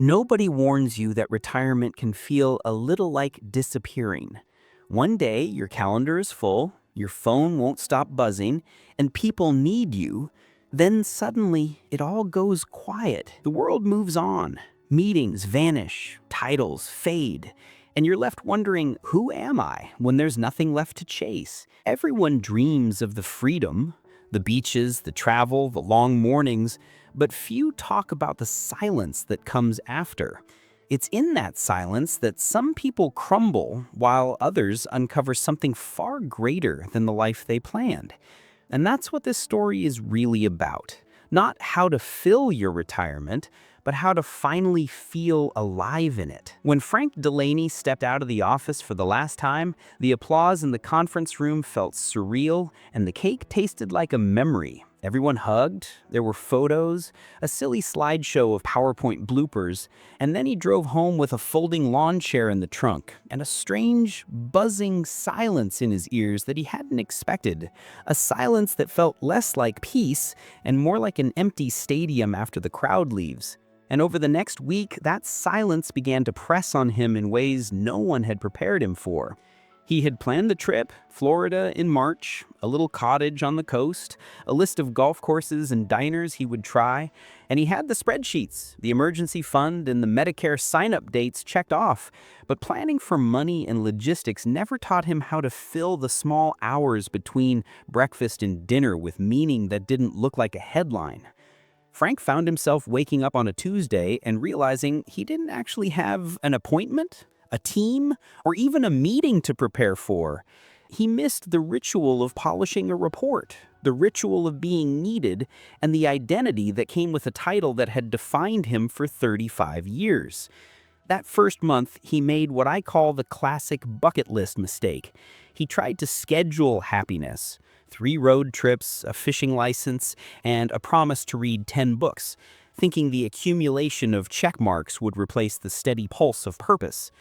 Nobody warns you that retirement can feel a little like disappearing. One day, your calendar is full, your phone won't stop buzzing, and people need you. Then suddenly, it all goes quiet. The world moves on. Meetings vanish, titles fade, and you're left wondering, who am I when there's nothing left to chase? Everyone dreams of the freedom, the beaches, the travel, the long mornings, but few talk about the silence that comes after. It's in that silence that some people crumble while others uncover something far greater than the life they planned. And that's what this story is really about. Not how to fill your retirement, but how to finally feel alive in it. When Frank Delaney stepped out of the office for the last time, the applause in the conference room felt surreal, and the cake tasted like a memory. Everyone hugged, there were photos, a silly slideshow of PowerPoint bloopers, and then he drove home with a folding lawn chair in the trunk and a strange, buzzing silence in his ears that he hadn't expected. A silence that felt less like peace and more like an empty stadium after the crowd leaves. And over the next week, that silence began to press on him in ways no one had prepared him for. He had planned the trip, Florida in March, a little cottage on the coast, a list of golf courses and diners he would try, and he had the spreadsheets, the emergency fund, and the Medicare sign-up dates checked off. But planning for money and logistics never taught him how to fill the small hours between breakfast and dinner with meaning that didn't look like a headline. Frank found himself waking up on a Tuesday and realizing he didn't actually have an appointment, a team, or even a meeting to prepare for. He missed the ritual of polishing a report, the ritual of being needed, and the identity that came with a title that had defined him for 35 years. That first month, he made what I call the classic bucket list mistake. He tried to schedule happiness. 3 road trips, a fishing license, and a promise to read 10 books, thinking the accumulation of check marks would replace the steady pulse of purpose.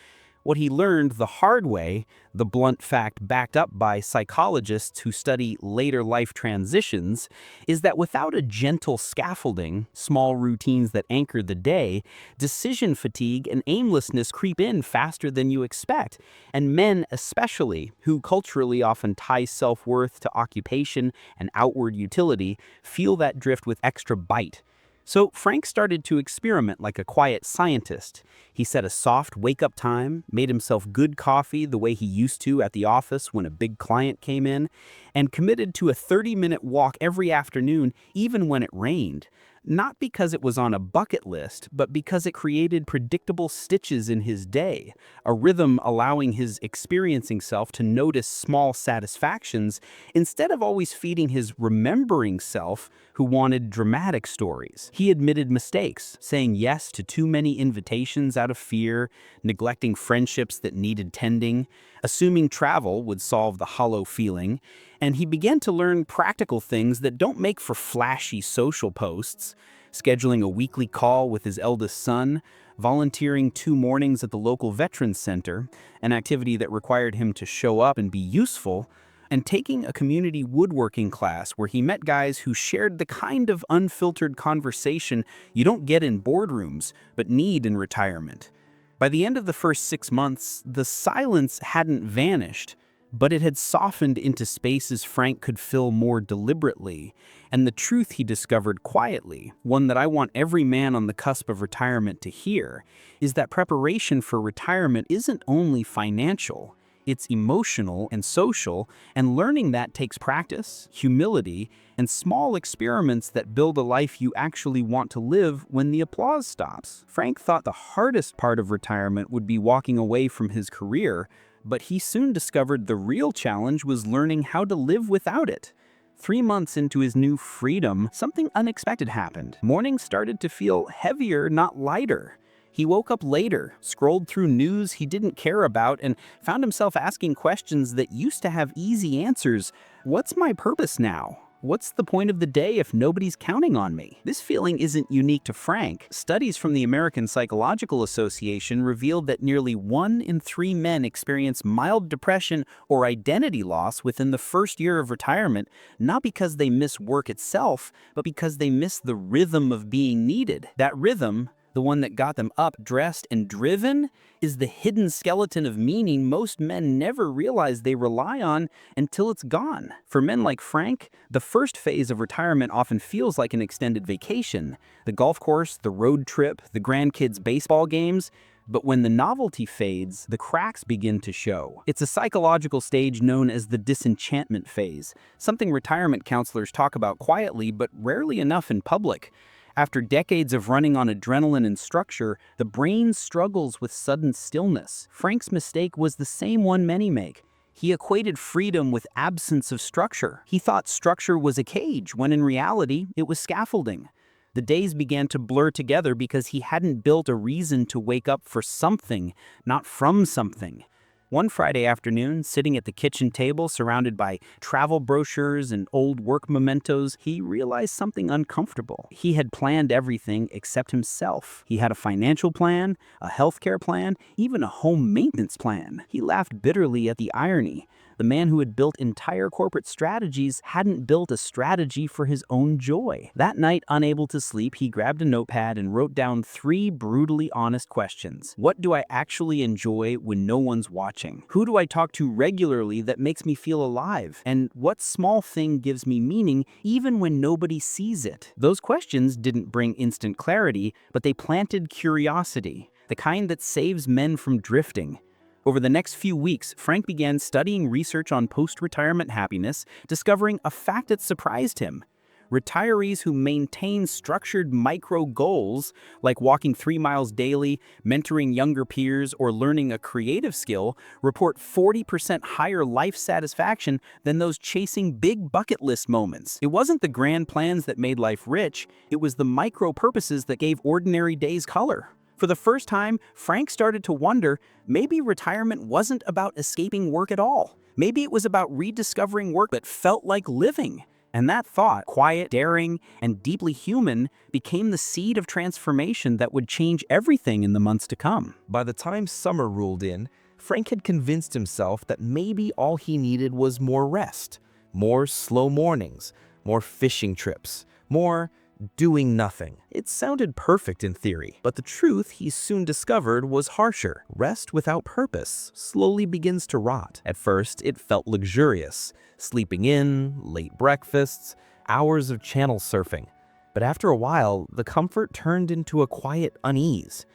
What he learned the hard way, the blunt fact backed up by psychologists who study later life transitions, is that without a gentle scaffolding, small routines that anchor the day, decision fatigue and aimlessness creep in faster than you expect. And men especially, who culturally often tie self-worth to occupation and outward utility, feel that drift with extra bite. So Frank started to experiment like a quiet scientist. He set a soft wake-up time, made himself good coffee the way he used to at the office when a big client came in, and committed to a 30-minute walk every afternoon, even when it rained. Not because it was on a bucket list, but because it created predictable stitches in his day, a rhythm allowing his experiencing self to notice small satisfactions instead of always feeding his remembering self who wanted dramatic stories. He admitted mistakes, saying yes to too many invitations out of fear, neglecting friendships that needed tending, assuming travel would solve the hollow feeling, and he began to learn practical things that don't make for flashy social posts, scheduling a weekly call with his eldest son, volunteering 2 mornings at the local veterans center, an activity that required him to show up and be useful, and taking a community woodworking class where he met guys who shared the kind of unfiltered conversation you don't get in boardrooms but need in retirement. By the end of the first 6 months, the silence hadn't vanished, but it had softened into spaces Frank could fill more deliberately, and the truth he discovered quietly, one that I want every man on the cusp of retirement to hear, is that preparation for retirement isn't only financial. It's emotional and social, and learning that takes practice, humility, and small experiments that build a life you actually want to live when the applause stops. Frank thought the hardest part of retirement would be walking away from his career, but he soon discovered the real challenge was learning how to live without it. 3 months into his new freedom, something unexpected happened. Mornings started to feel heavier, not lighter. He woke up later, scrolled through news he didn't care about, and found himself asking questions that used to have easy answers. What's my purpose now? What's the point of the day if nobody's counting on me? This feeling isn't unique to Frank. Studies from the American Psychological Association revealed that nearly 1 in 3 men experience mild depression or identity loss within the first year of retirement, not because they miss work itself, but because they miss the rhythm of being needed. That rhythm, the one that got them up, dressed, and driven, is the hidden skeleton of meaning most men never realize they rely on until it's gone. For men like Frank, the first phase of retirement often feels like an extended vacation. The golf course, the road trip, the grandkids' baseball games. But when the novelty fades, the cracks begin to show. It's a psychological stage known as the disenchantment phase, something retirement counselors talk about quietly but rarely enough in public. After decades of running on adrenaline and structure, the brain struggles with sudden stillness. Frank's mistake was the same one many make. He equated freedom with absence of structure. He thought structure was a cage, when in reality, it was scaffolding. The days began to blur together because he hadn't built a reason to wake up for something, not from something. One Friday afternoon, sitting at the kitchen table surrounded by travel brochures and old work mementos, he realized something uncomfortable. He had planned everything except himself. He had a financial plan, a healthcare plan, even a home maintenance plan. He laughed bitterly at the irony. The man who had built entire corporate strategies hadn't built a strategy for his own joy. That night, unable to sleep, he grabbed a notepad and wrote down 3 brutally honest questions. What do I actually enjoy when no one's watching? Who do I talk to regularly that makes me feel alive? And what small thing gives me meaning even when nobody sees it? Those questions didn't bring instant clarity, but they planted curiosity, the kind that saves men from drifting. Over the next few weeks, Frank began studying research on post-retirement happiness, discovering a fact that surprised him. Retirees who maintain structured micro goals, like walking 3 miles daily, mentoring younger peers, or learning a creative skill, report 40% higher life satisfaction than those chasing big bucket list moments. It wasn't the grand plans that made life rich, it was the micro purposes that gave ordinary days color. For the first time, Frank started to wonder, maybe retirement wasn't about escaping work at all. Maybe it was about rediscovering work that felt like living. And that thought, quiet, daring, and deeply human, became the seed of transformation that would change everything in the months to come. By the time summer rolled in, Frank had convinced himself that maybe all he needed was more rest, more slow mornings, more fishing trips, more doing nothing. It sounded perfect in theory, but the truth he soon discovered was harsher. Rest without purpose slowly begins to rot. At first, it felt luxurious, sleeping in, late breakfasts, hours of channel surfing. But after a while, the comfort turned into a quiet unease.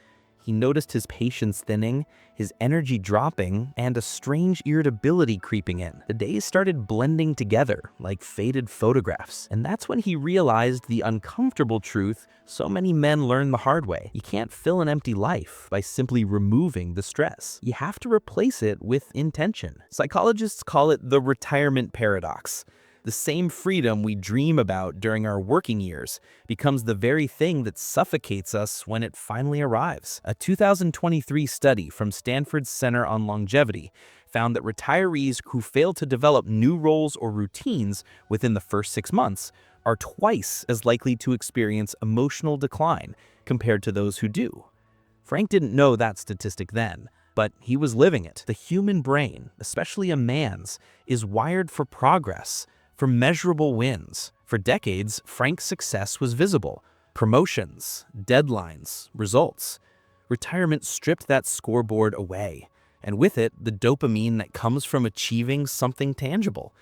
He noticed his patience thinning, his energy dropping, and a strange irritability creeping in. The days started blending together like faded photographs. And that's when he realized the uncomfortable truth so many men learn the hard way. You can't fill an empty life by simply removing the stress. You have to replace it with intention. Psychologists call it the retirement paradox. The same freedom we dream about during our working years becomes the very thing that suffocates us when it finally arrives. A 2023 study from Stanford's Center on Longevity found that retirees who fail to develop new roles or routines within the first 6 months are twice as likely to experience emotional decline compared to those who do. Frank didn't know that statistic then, but he was living it. The human brain, especially a man's, is wired for progress, for measurable wins. For decades, Frank's success was visible. Promotions, deadlines, results. Retirement stripped that scoreboard away, and with it, the dopamine that comes from achieving something tangible.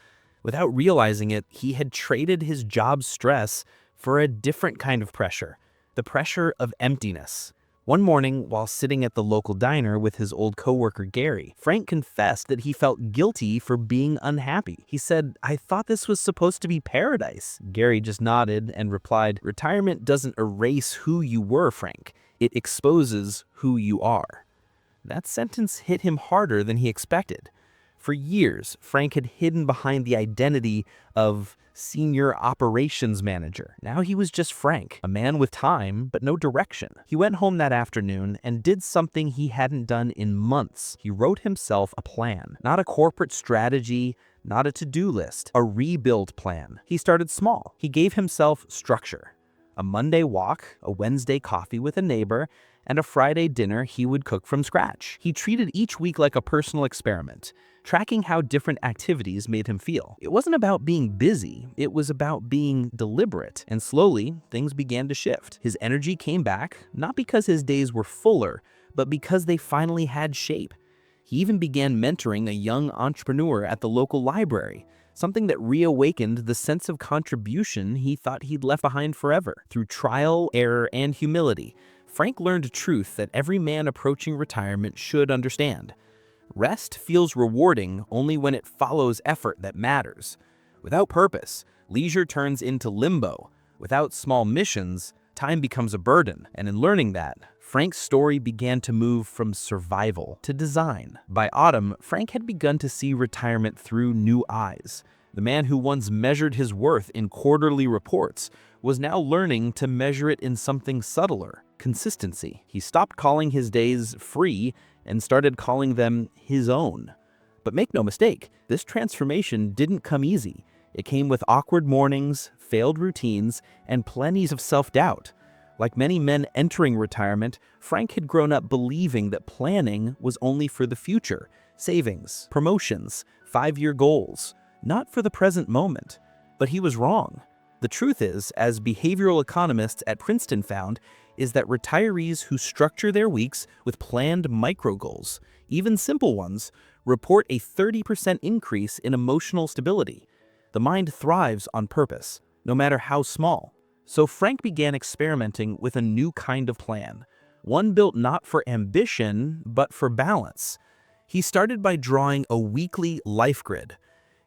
Without realizing it, he had traded his job stress for a different kind of pressure, the pressure of emptiness. One morning, while sitting at the local diner with his old coworker Gary, Frank confessed that he felt guilty for being unhappy. He said, "I thought this was supposed to be paradise." Gary just nodded and replied, "Retirement doesn't erase who you were, Frank. It exposes who you are." That sentence hit him harder than he expected. For years, Frank had hidden behind the identity of senior operations manager. Now he was just Frank, a man with time but no direction. He went home that afternoon and did something he hadn't done in months. He wrote himself a plan, not a corporate strategy, not a to-do list, a rebuild plan. He started small. He gave himself structure. A Monday walk, a Wednesday coffee with a neighbor, and a Friday dinner he would cook from scratch. He treated each week like a personal experiment, tracking how different activities made him feel. It wasn't about being busy, it was about being deliberate. And slowly, things began to shift. His energy came back, not because his days were fuller, but because they finally had shape. He even began mentoring a young entrepreneur at the local library, something that reawakened the sense of contribution he thought he'd left behind forever. Through trial, error, and humility, Frank learned a truth that every man approaching retirement should understand. Rest feels rewarding only when it follows effort that matters. Without purpose, leisure turns into limbo. Without small missions, time becomes a burden. And in learning that, Frank's story began to move from survival to design. By autumn, Frank had begun to see retirement through new eyes. The man who once measured his worth in quarterly reports was now learning to measure it in something subtler: consistency. He stopped calling his days free and started calling them his own. But make no mistake, this transformation didn't come easy. It came with awkward mornings, failed routines, and plenty of self-doubt. Like many men entering retirement, Frank had grown up believing that planning was only for the future: savings, promotions, 5-year goals, not for the present moment. But he was wrong. The truth is, as behavioral economists at Princeton found, is that retirees who structure their weeks with planned micro goals, even simple ones, report a 30% increase in emotional stability. The mind thrives on purpose, no matter how small. So Frank began experimenting with a new kind of plan, one built not for ambition, but for balance. He started by drawing a weekly life grid.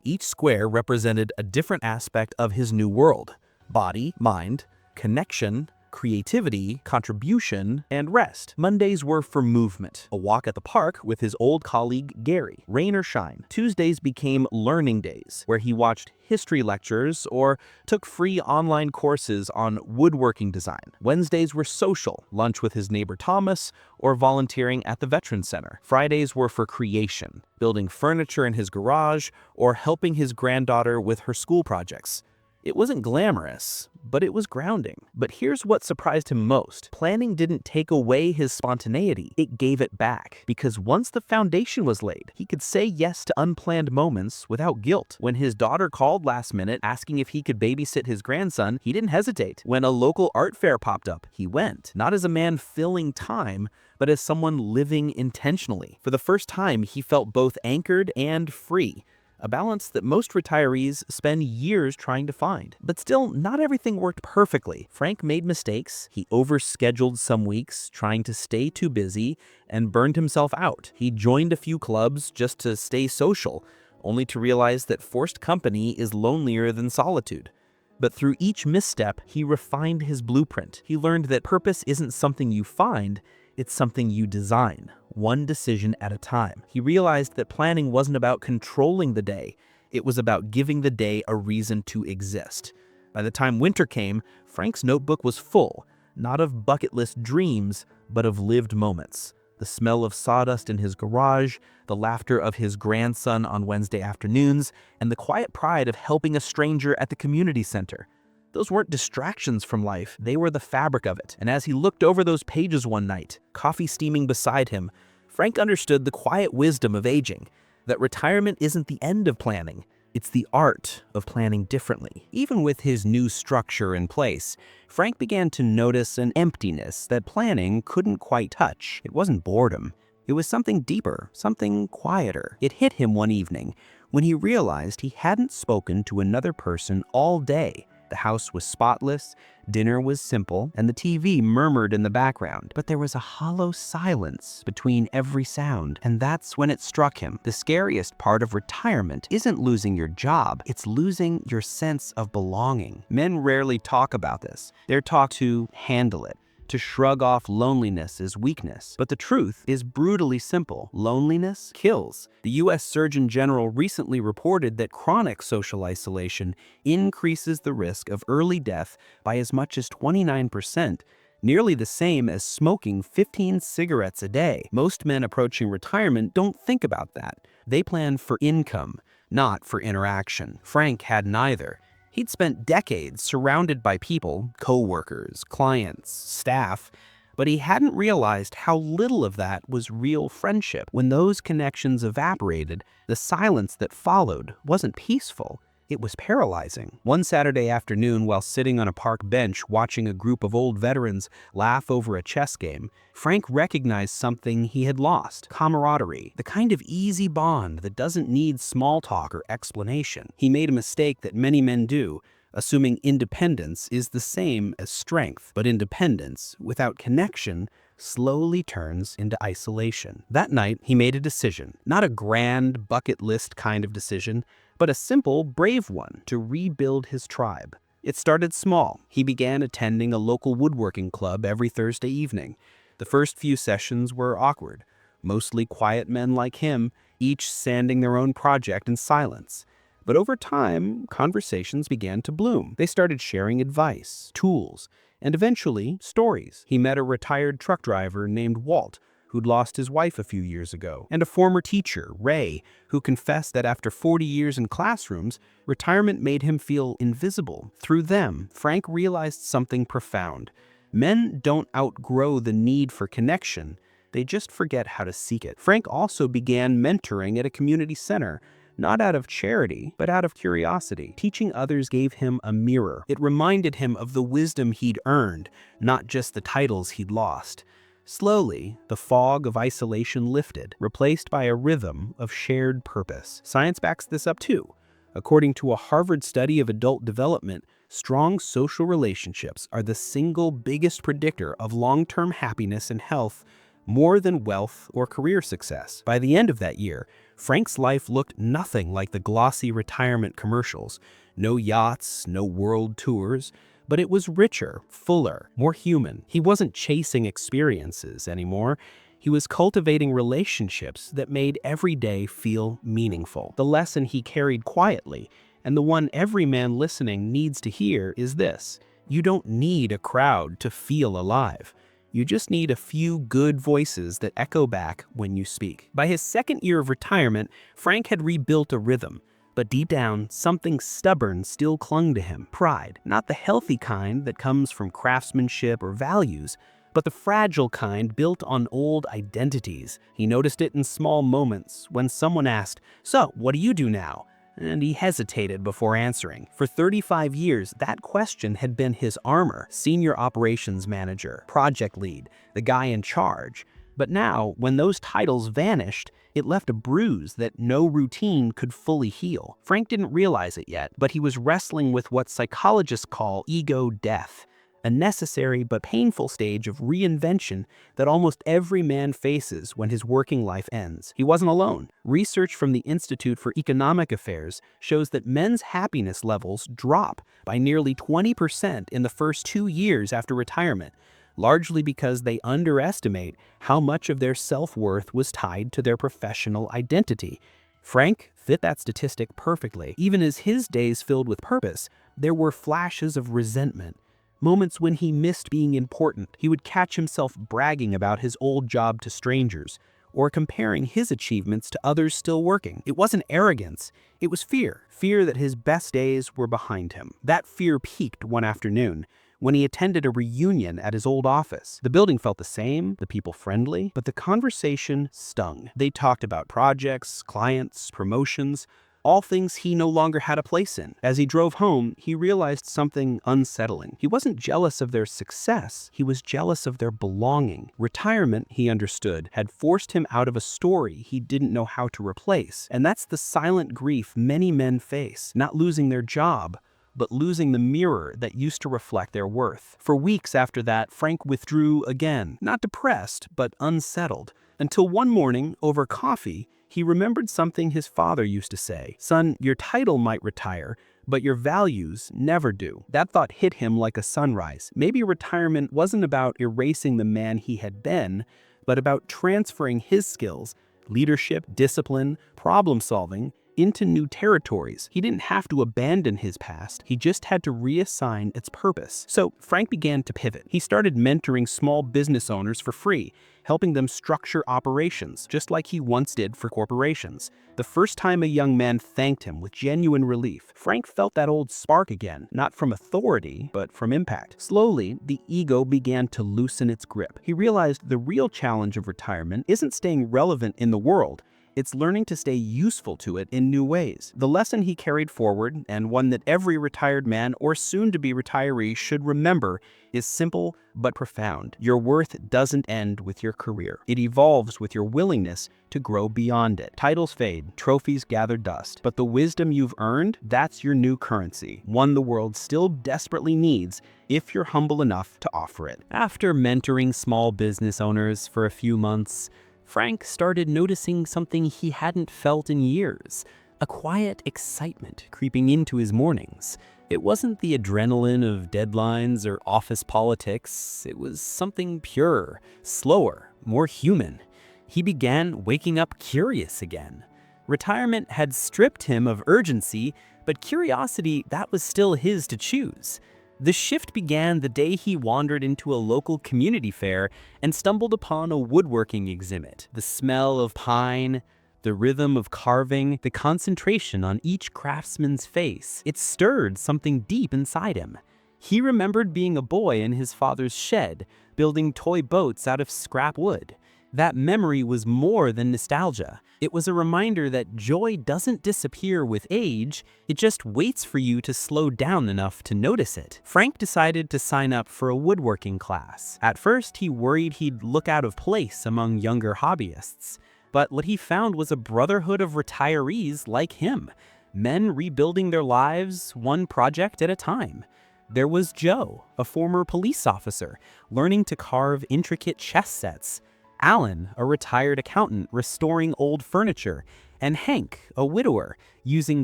Each square represented a different aspect of his new world: body, mind, connection, creativity, contribution, and rest. Mondays were for movement, a walk at the park with his old colleague Gary, rain or shine. Tuesdays became learning days, where he watched history lectures or took free online courses on woodworking design. Wednesdays were social, lunch with his neighbor Thomas, or volunteering at the Veterans Center. Fridays were for creation, building furniture in his garage or helping his granddaughter with her school projects. It wasn't glamorous, but it was grounding. But here's what surprised him most. Planning didn't take away his spontaneity, it gave it back. Because once the foundation was laid, he could say yes to unplanned moments without guilt. When his daughter called last minute asking if he could babysit his grandson, he didn't hesitate. When a local art fair popped up, he went, not as a man filling time, but as someone living intentionally. For the first time, he felt both anchored and free. A balance that most retirees spend years trying to find. But still, not everything worked perfectly. Frank made mistakes. He overscheduled some weeks, trying to stay too busy, and burned himself out. He joined a few clubs just to stay social, only to realize that forced company is lonelier than solitude. But through each misstep, he refined his blueprint. He learned that purpose isn't something you find, it's something you design, one decision at a time. He realized that planning wasn't about controlling the day, it was about giving the day a reason to exist. By the time winter came, Frank's notebook was full, not of bucket list dreams, but of lived moments. The smell of sawdust in his garage, the laughter of his grandson on Wednesday afternoons, and the quiet pride of helping a stranger at the community center. Those weren't distractions from life, they were the fabric of it. And as he looked over those pages one night, coffee steaming beside him, Frank understood the quiet wisdom of aging, that retirement isn't the end of planning, it's the art of planning differently. Even with his new structure in place, Frank began to notice an emptiness that planning couldn't quite touch. It wasn't boredom, it was something deeper, something quieter. It hit him one evening when he realized he hadn't spoken to another person all day. The house was spotless, dinner was simple, and the TV murmured in the background. But there was a hollow silence between every sound, and that's when it struck him. The scariest part of retirement isn't losing your job, it's losing your sense of belonging. Men rarely talk about this. They're taught to handle it, to shrug off loneliness as weakness. But the truth is brutally simple. Loneliness kills. The US Surgeon General recently reported that chronic social isolation increases the risk of early death by as much as 29%, nearly the same as smoking 15 cigarettes a day. Most men approaching retirement don't think about that. They plan for income, not for interaction. Frank had neither. He'd spent decades surrounded by people, co-workers, clients, staff, But he hadn't realized how little of that was real friendship. When those connections evaporated, the silence that followed wasn't peaceful. It was paralyzing. One Saturday afternoon, while sitting on a park bench watching a group of old veterans laugh over a chess game, Frank recognized something he had lost: camaraderie, the kind of easy bond that doesn't need small talk or explanation. He made a mistake that many men do, assuming independence is the same as strength. But independence without connection slowly turns into isolation. That night, he made a decision, not a grand bucket list kind of decision, but a simple, brave one: to rebuild his tribe. It started small. He began attending a local woodworking club every Thursday evening. The first few sessions were awkward, mostly quiet men like him, each sanding their own project in silence. But over time, conversations began to bloom. They started sharing advice, tools, and eventually stories. He met a retired truck driver named Walt, who'd lost his wife a few years ago, and a former teacher, Ray, who confessed that after 40 years in classrooms, retirement made him feel invisible. Through them, Frank realized something profound. Men don't outgrow the need for connection, they just forget how to seek it. Frank also began mentoring at a community center, not out of charity, but out of curiosity. Teaching others gave him a mirror. It reminded him of the wisdom he'd earned, not just the titles he'd lost. Slowly, the fog of isolation lifted, replaced by a rhythm of shared purpose. Science backs this up too. According to a Harvard study of adult development, strong social relationships are the single biggest predictor of long-term happiness and health, more than wealth or career success. By the end of that year, Frank's life looked nothing like the glossy retirement commercials. No yachts, no world tours. But it was richer, fuller, more human. He wasn't chasing experiences anymore. He was cultivating relationships that made every day feel meaningful. The lesson he carried quietly, and the one every man listening needs to hear, is this: you don't need a crowd to feel alive. You just need a few good voices that echo back when you speak. By his second year of retirement, Frank had rebuilt a rhythm. But deep down, something stubborn still clung to him. Pride, not the healthy kind that comes from craftsmanship or values, but the fragile kind built on old identities. He noticed it in small moments when someone asked, "So, what do you do now?" And he hesitated before answering. For 35 years, that question had been his armor: senior operations manager, project lead, the guy in charge. But now, when those titles vanished, it left a bruise that no routine could fully heal. Frank didn't realize it yet, but he was wrestling with what psychologists call ego death, a necessary but painful stage of reinvention that almost every man faces when his working life ends. He wasn't alone. Research from the Institute for Economic Affairs shows that men's happiness levels drop by nearly 20% in the first 2 years after retirement, largely because they underestimate how much of their self-worth was tied to their professional identity. Frank fit that statistic perfectly. Even as his days filled with purpose, there were flashes of resentment. Moments when he missed being important. He would catch himself bragging about his old job to strangers, or comparing his achievements to others still working. It wasn't arrogance, it was fear. Fear that his best days were behind him. That fear peaked one afternoon, when he attended a reunion at his old office. The building felt the same, the people friendly, but the conversation stung. They talked about projects, clients, promotions, all things he no longer had a place in. As he drove home, he realized something unsettling. He wasn't jealous of their success, he was jealous of their belonging. Retirement, he understood, had forced him out of a story he didn't know how to replace. And that's the silent grief many men face: not losing their job, but losing the mirror that used to reflect their worth. For weeks after that, Frank withdrew again, not depressed, but unsettled, until one morning, over coffee, he remembered something his father used to say: "Son, your title might retire, but your values never do." That thought hit him like a sunrise. Maybe retirement wasn't about erasing the man he had been, but about transferring his skills, leadership, discipline, problem solving, into new territories. He didn't have to abandon his past, he just had to reassign its purpose. So Frank began to pivot. He started mentoring small business owners for free, helping them structure operations, just like he once did for corporations. The first time a young man thanked him with genuine relief, Frank felt that old spark again, not from authority, but from impact. Slowly, the ego began to loosen its grip. He realized the real challenge of retirement isn't staying relevant in the world, it's learning to stay useful to it in new ways. The lesson he carried forward, and one that every retired man or soon-to-be retiree should remember, is simple but profound. Your worth doesn't end with your career. It evolves with your willingness to grow beyond it. Titles fade, trophies gather dust, but the wisdom you've earned, that's your new currency, one the world still desperately needs if you're humble enough to offer it. After mentoring small business owners for a few months, Frank started noticing something he hadn't felt in years, a quiet excitement creeping into his mornings. It wasn't the adrenaline of deadlines or office politics, it was something pure, slower, more human. He began waking up curious again. Retirement had stripped him of urgency, but curiosity, that was still his to choose. The shift began the day he wandered into a local community fair and stumbled upon a woodworking exhibit. The smell of pine, the rhythm of carving, the concentration on each craftsman's face, it stirred something deep inside him. He remembered being a boy in his father's shed, building toy boats out of scrap wood. That memory was more than nostalgia. It was a reminder that joy doesn't disappear with age, it just waits for you to slow down enough to notice it. Frank decided to sign up for a woodworking class. At first, he worried he'd look out of place among younger hobbyists. But what he found was a brotherhood of retirees like him, men rebuilding their lives one project at a time. There was Joe, a former police officer, learning to carve intricate chess sets. Alan, a retired accountant restoring old furniture, and Hank, a widower, using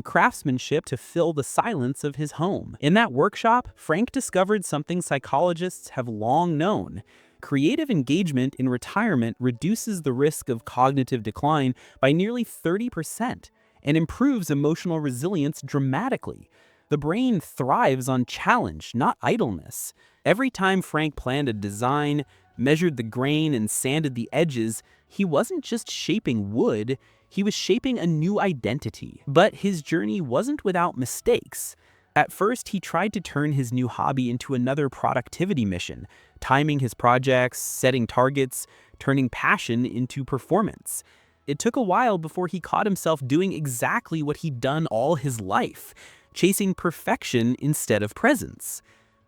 craftsmanship to fill the silence of his home. In that workshop, Frank discovered something psychologists have long known. Creative engagement in retirement reduces the risk of cognitive decline by nearly 30% and improves emotional resilience dramatically. The brain thrives on challenge, not idleness. Every time Frank planned a design, measured the grain, and sanded the edges, he wasn't just shaping wood, he was shaping a new identity. But his journey wasn't without mistakes. At first, he tried to turn his new hobby into another productivity mission, timing his projects, setting targets, turning passion into performance. It took a while before he caught himself doing exactly what he'd done all his life, chasing perfection instead of presence.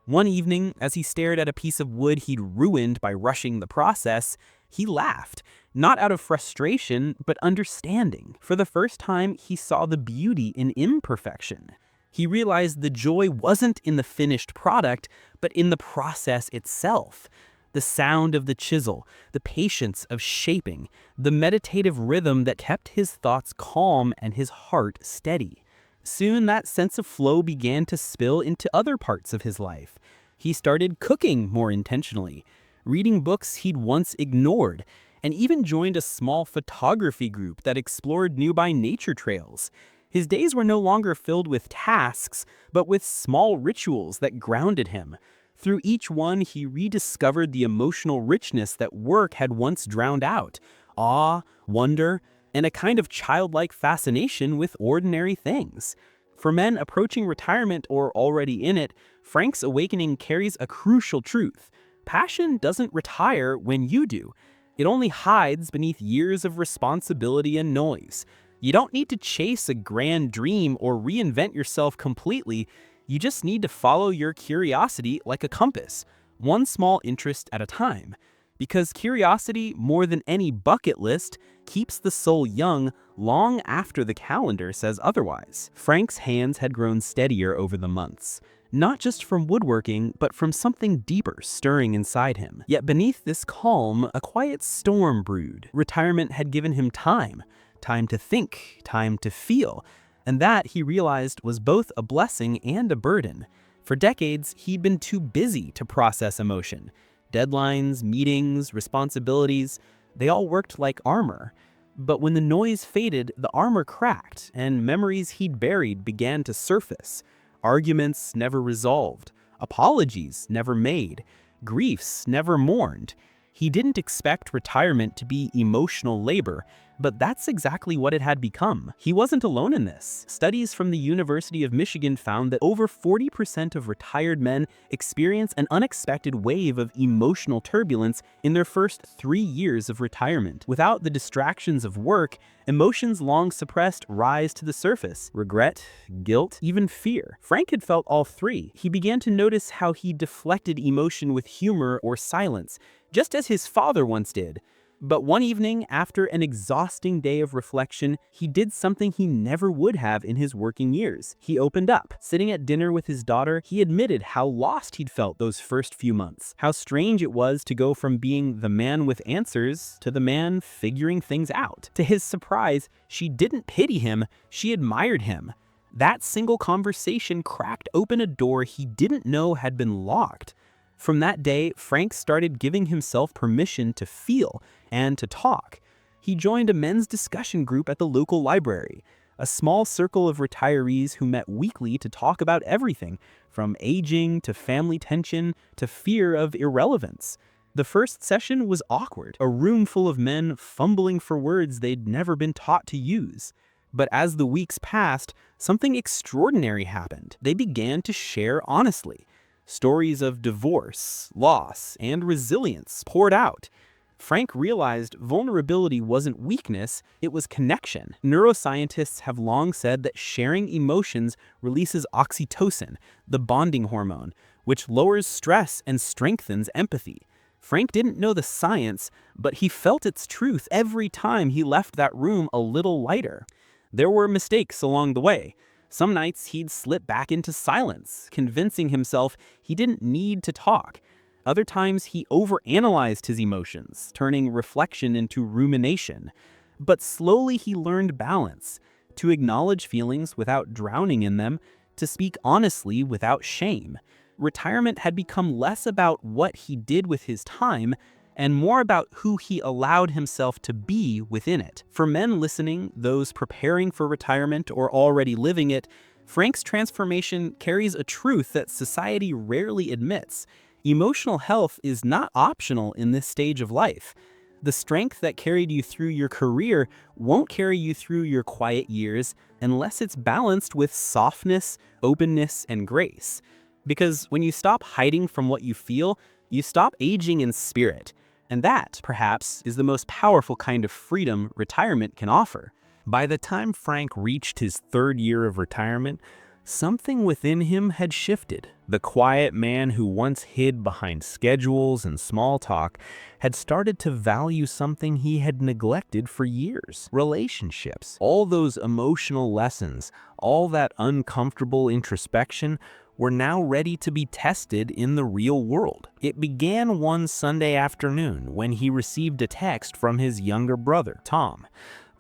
One evening, as he stared at a piece of wood he'd ruined by rushing the process, he laughed, not out of frustration, but understanding. For the first time, he saw the beauty in imperfection. He realized the joy wasn't in the finished product, but in the process itself. The sound of the chisel, the patience of shaping, the meditative rhythm that kept his thoughts calm and his heart steady. Soon that sense of flow began to spill into other parts of his life. He started cooking more intentionally, reading books he'd once ignored, and even joined a small photography group that explored nearby nature trails. His days were no longer filled with tasks, but with small rituals that grounded him. Through each one, he rediscovered the emotional richness that work had once drowned out: awe, wonder, and a kind of childlike fascination with ordinary things. For men approaching retirement or already in it, Frank's awakening carries a crucial truth. Passion doesn't retire when you do. It only hides beneath years of responsibility and noise. You don't need to chase a grand dream or reinvent yourself completely. You just need to follow your curiosity like a compass, one small interest at a time. Because curiosity, more than any bucket list, keeps the soul young long after the calendar says otherwise. Frank's hands had grown steadier over the months, not just from woodworking, but from something deeper stirring inside him. Yet beneath this calm, a quiet storm brewed. Retirement had given him time to think, time to feel, and that, he realized, was both a blessing and a burden. For decades, he'd been too busy to process emotion. Deadlines, meetings, responsibilities, they all worked like armor. But when the noise faded, the armor cracked, and memories he'd buried began to surface. Arguments never resolved, apologies never made, griefs never mourned. He didn't expect retirement to be emotional labor, but that's exactly what it had become. He wasn't alone in this. Studies from the University of Michigan found that over 40% of retired men experience an unexpected wave of emotional turbulence in their first 3 years of retirement. Without the distractions of work, emotions long suppressed rise to the surface: regret, guilt, even fear. Frank had felt all three. He began to notice how he deflected emotion with humor or silence, just as his father once did. But one evening, after an exhausting day of reflection, he did something he never would have in his working years. He opened up. Sitting at dinner with his daughter, he admitted how lost he'd felt those first few months, how strange it was to go from being the man with answers to the man figuring things out. To his surprise, she didn't pity him, she admired him. That single conversation cracked open a door he didn't know had been locked. From that day, Frank started giving himself permission to feel and to talk. He joined a men's discussion group at the local library, a small circle of retirees who met weekly to talk about everything, from aging to family tension to fear of irrelevance. The first session was awkward, a room full of men fumbling for words they'd never been taught to use. But as the weeks passed, something extraordinary happened. They began to share honestly. Stories of divorce, loss, and resilience poured out. Frank realized vulnerability wasn't weakness, it was connection. Neuroscientists have long said that sharing emotions releases oxytocin, the bonding hormone, which lowers stress and strengthens empathy. Frank didn't know the science, but he felt its truth every time he left that room a little lighter. There were mistakes along the way. Some nights he'd slip back into silence, convincing himself he didn't need to talk. Other times he overanalyzed his emotions, turning reflection into rumination. But slowly he learned balance, to acknowledge feelings without drowning in them, to speak honestly without shame. Retirement had become less about what he did with his time and more about who he allowed himself to be within it. For men listening, those preparing for retirement or already living it, Frank's transformation carries a truth that society rarely admits. Emotional health is not optional in this stage of life. The strength that carried you through your career won't carry you through your quiet years unless it's balanced with softness, openness, and grace. Because when you stop hiding from what you feel, you stop aging in spirit. And that, perhaps, is the most powerful kind of freedom retirement can offer. By the time Frank reached his 3rd year of retirement, something within him had shifted. The quiet man who once hid behind schedules and small talk had started to value something he had neglected for years: relationships. All those emotional lessons, all that uncomfortable introspection were now ready to be tested in the real world. It began one Sunday afternoon when he received a text from his younger brother, Tom,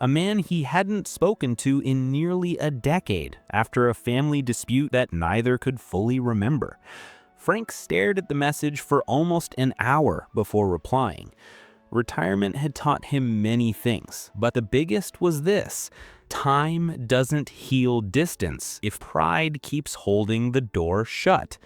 a man he hadn't spoken to in nearly a decade after a family dispute that neither could fully remember. Frank stared at the message for almost an hour before replying. Retirement had taught him many things, but the biggest was this: time doesn't heal distance if pride keeps holding the door shut.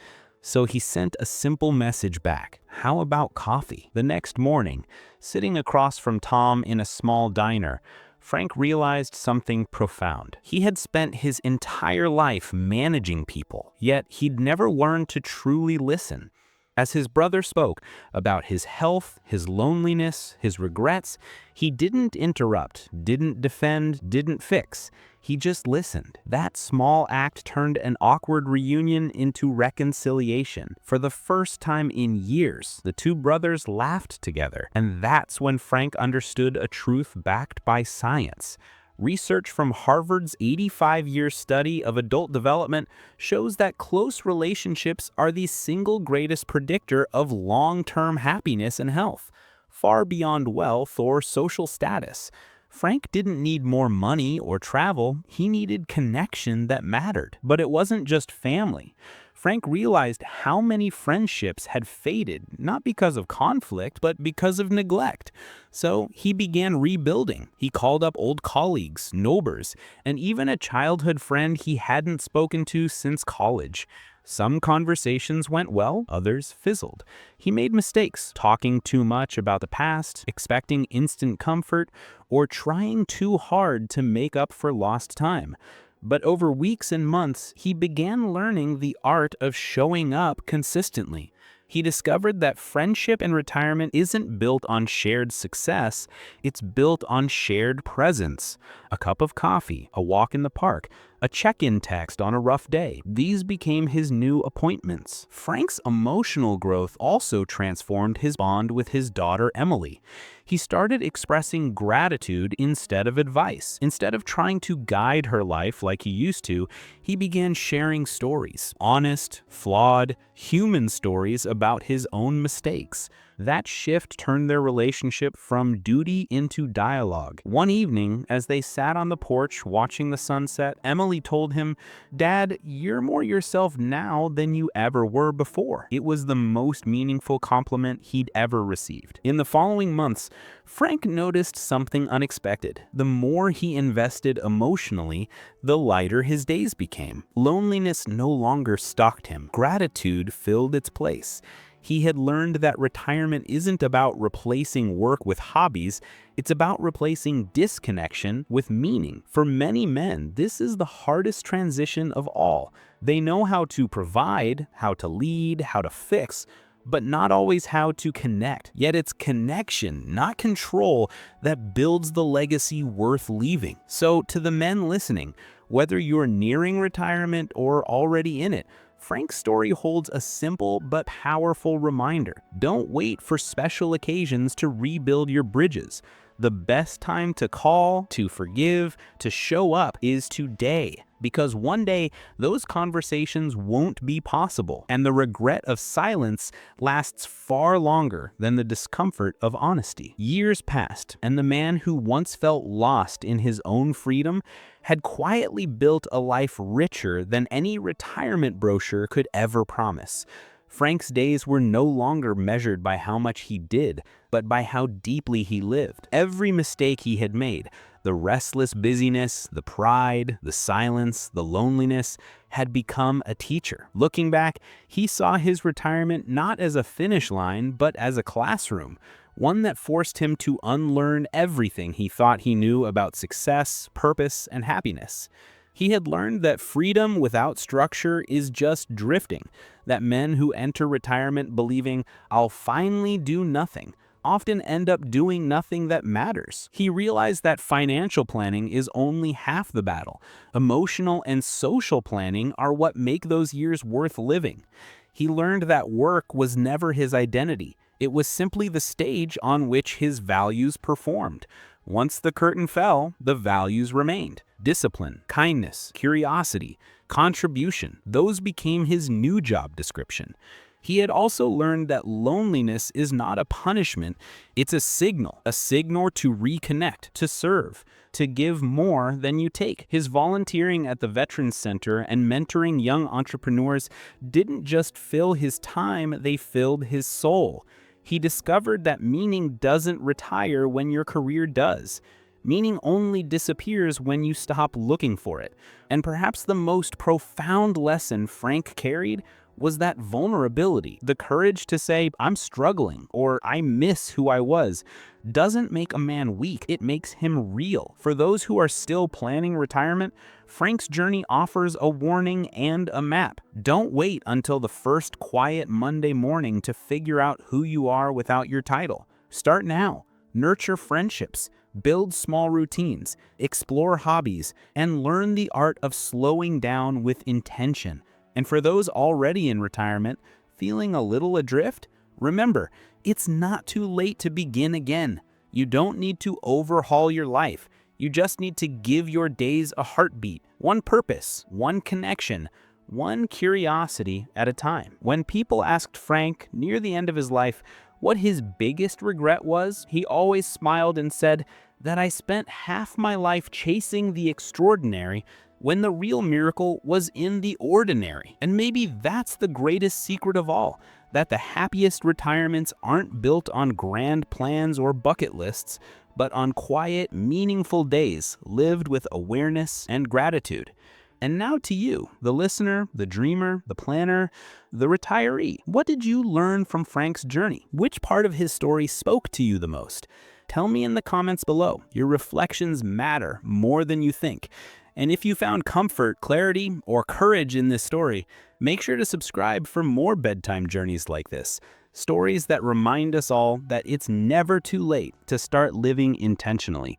So he sent a simple message back: "How about coffee?" The next morning, sitting across from Tom in a small diner, Frank realized something profound. He had spent his entire life managing people, yet he'd never learned to truly listen. As his brother spoke about his health, his loneliness, his regrets, he didn't interrupt, didn't defend, didn't fix. He just listened. That small act turned an awkward reunion into reconciliation. For the first time in years, the two brothers laughed together. And that's when Frank understood a truth backed by science. Research from Harvard's 85-year study of adult development shows that close relationships are the single greatest predictor of long-term happiness and health, far beyond wealth or social status. Frank didn't need more money or travel, he needed connection that mattered. But it wasn't just family. Frank realized how many friendships had faded, not because of conflict, but because of neglect. So he began rebuilding. He called up old colleagues, neighbors, and even a childhood friend he hadn't spoken to since college. Some conversations went well, others fizzled. He made mistakes, talking too much about the past, expecting instant comfort, or trying too hard to make up for lost time. But over weeks and months, he began learning the art of showing up consistently. He discovered that friendship in retirement isn't built on shared success, it's built on shared presence. A cup of coffee, a walk in the park, a check-in text on a rough day. These became his new appointments. Frank's emotional growth also transformed his bond with his daughter Emily. He started expressing gratitude instead of advice. Instead of trying to guide her life like he used to, he began sharing stories, honest, flawed, human stories about his own mistakes. That shift turned their relationship from duty into dialogue. One evening, as they sat on the porch watching the sunset, Emily told him, "Dad, you're more yourself now than you ever were before." It was the most meaningful compliment he'd ever received. In the following months, Frank noticed something unexpected. The more he invested emotionally, the lighter his days became. Loneliness no longer stalked him. Gratitude filled its place. He had learned that retirement isn't about replacing work with hobbies, it's about replacing disconnection with meaning. For many men, this is the hardest transition of all. They know how to provide, how to lead, how to fix, but not always how to connect. Yet it's connection, not control, that builds the legacy worth leaving. So to the men listening, whether you're nearing retirement or already in it, Frank's story holds a simple but powerful reminder. Don't wait for special occasions to rebuild your bridges. The best time to call, to forgive, to show up is today. Because one day, those conversations won't be possible, and the regret of silence lasts far longer than the discomfort of honesty. Years passed, and the man who once felt lost in his own freedom had quietly built a life richer than any retirement brochure could ever promise. Frank's days were no longer measured by how much he did, but by how deeply he lived. Every mistake he had made, the restless busyness, the pride, the silence, the loneliness, had become a teacher. Looking back, he saw his retirement not as a finish line, but as a classroom, one that forced him to unlearn everything he thought he knew about success, purpose, and happiness. He had learned that freedom without structure is just drifting, that men who enter retirement believing, "I'll finally do nothing," often end up doing nothing that matters. He realized that financial planning is only half the battle. Emotional and social planning are what make those years worth living. He learned that work was never his identity. It was simply the stage on which his values performed. Once the curtain fell, the values remained. Discipline, kindness, curiosity, contribution, those became his new job description. He had also learned that loneliness is not a punishment, it's a signal to reconnect, to serve, to give more than you take. His volunteering at the Veterans Center and mentoring young entrepreneurs didn't just fill his time, they filled his soul. He discovered that meaning doesn't retire when your career does. Meaning only disappears when you stop looking for it. And perhaps the most profound lesson Frank carried was that vulnerability, the courage to say, "I'm struggling," or "I miss who I was," doesn't make a man weak, it makes him real. For those who are still planning retirement, Frank's journey offers a warning and a map. Don't wait until the first quiet Monday morning to figure out who you are without your title. Start now. Nurture friendships, build small routines, explore hobbies, and learn the art of slowing down with intention. And for those already in retirement, feeling a little adrift, remember, it's not too late to begin again. You don't need to overhaul your life. You just need to give your days a heartbeat, one purpose, one connection, one curiosity at a time. When people asked Frank near the end of his life what his biggest regret was, he always smiled and said, "That I spent half my life chasing the extraordinary when the real miracle was in the ordinary. And maybe that's the greatest secret of all, that the happiest retirements aren't built on grand plans or bucket lists, but on quiet, meaningful days lived with awareness and gratitude. And now to you, the listener, the dreamer, the planner, the retiree. What did you learn from Frank's journey? Which part of his story spoke to you the most? Tell me in the comments below. Your reflections matter more than you think. And if you found comfort, clarity, or courage in this story, make sure to subscribe for more bedtime journeys like this. Stories that remind us all that it's never too late to start living intentionally.